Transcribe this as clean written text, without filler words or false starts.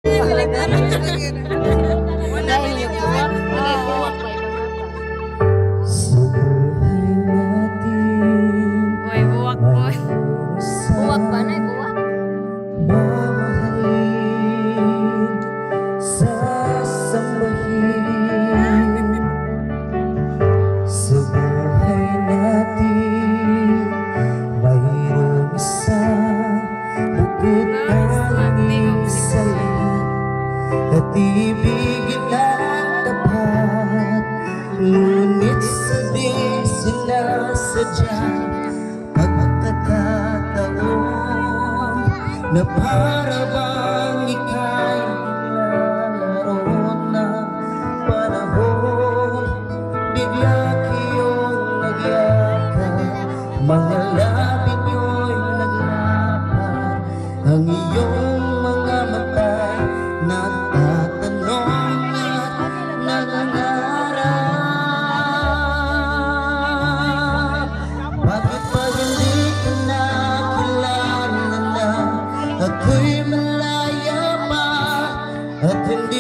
Dahil yung buwak, hindi buwak pa Sa buhay natin, Uy, buwak po. buwak Buwak pa na, buwak. mamahalin, sasambahin. Sa buhay natin, mayroong isang bukod tanging saya at ibigin ang tapat. Ngunit sa di sinasadya pagkakataon na para bang ika'y naglalaro ng panahon. Bigla kayong nagyakap, mga labi nyo'y naglapat, ang iyong mga mata'y nagtatanong at nangangarap. Bakit pa hindi ka nakilala na ako'y malaya pa at hindi